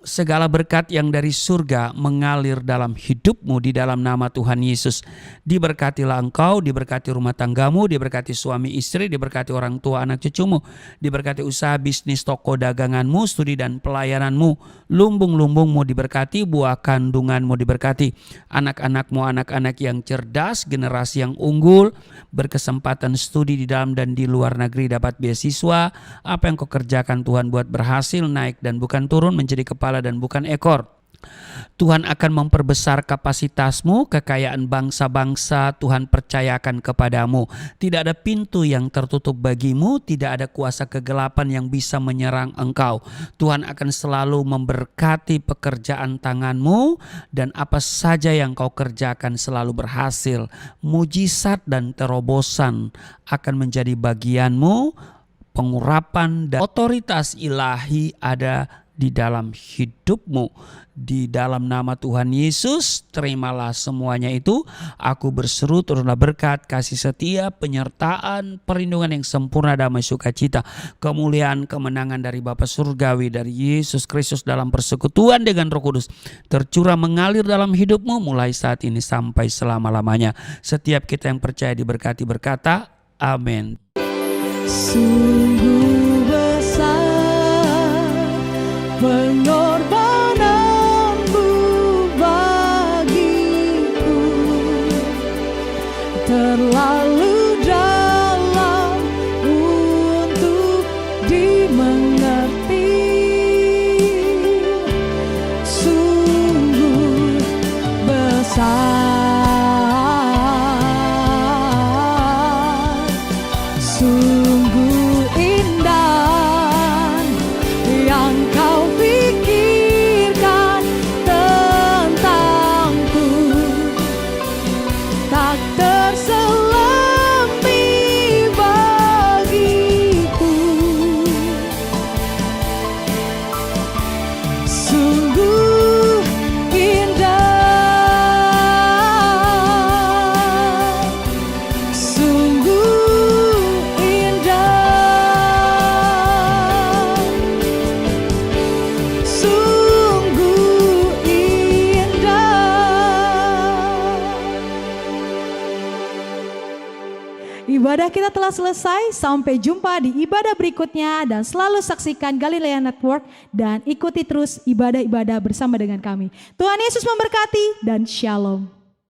Segala berkat yang dari surga mengalir dalam hidupmu di dalam nama Tuhan Yesus. Diberkatilah engkau, diberkati rumah tanggamu, diberkati suami istri, diberkati orang tua anak cucumu, diberkati usaha bisnis toko daganganmu, studi dan pelayananmu, lumbung-lumbungmu diberkati, buah kandunganmu diberkati, anak-anakmu anak-anak yang cerdas, generasi yang unggul, berkesempatan studi di dalam dan di luar negeri, dapat beasiswa. Apa yang kau kerjakan Tuhan buat berhasil, naik dan bukan turun, menjadi kepala dan bukan ekor. Tuhan akan memperbesar kapasitasmu, kekayaan bangsa-bangsa Tuhan percayakan kepadamu. Tidak ada pintu yang tertutup bagimu, tidak ada kuasa kegelapan yang bisa menyerang engkau. Tuhan akan selalu memberkati pekerjaan tanganmu, dan apa saja yang kau kerjakan selalu berhasil. Mujizat dan terobosan akan menjadi bagianmu. Pengurapan dan otoritas ilahi ada di dalam hidupmu. Di dalam nama Tuhan Yesus, terimalah semuanya itu. Aku berseru, turunlah berkat, kasih setia, penyertaan, perlindungan yang sempurna, damai, sukacita, kemuliaan, kemenangan dari Bapa Surgawi, dari Yesus Kristus dalam persekutuan dengan Roh Kudus, tercurah mengalir dalam hidupmu mulai saat ini sampai selama-lamanya. Setiap kita yang percaya diberkati berkata, amin.
Sungguh besar pengorbananmu bagiku, terlalu dalam untuk dimengerti. Sungguh besar, sungguh indah yang kau pikirkan tentangku, tak terselami bagiku. Sungguh indah, sungguh indah, sungguh indah. Ibadah kita telah selesai. Sampai jumpa di ibadah berikutnya, dan selalu saksikan Galilea Network dan ikuti terus ibadah-ibadah bersama dengan kami. Tuhan Yesus memberkati dan shalom.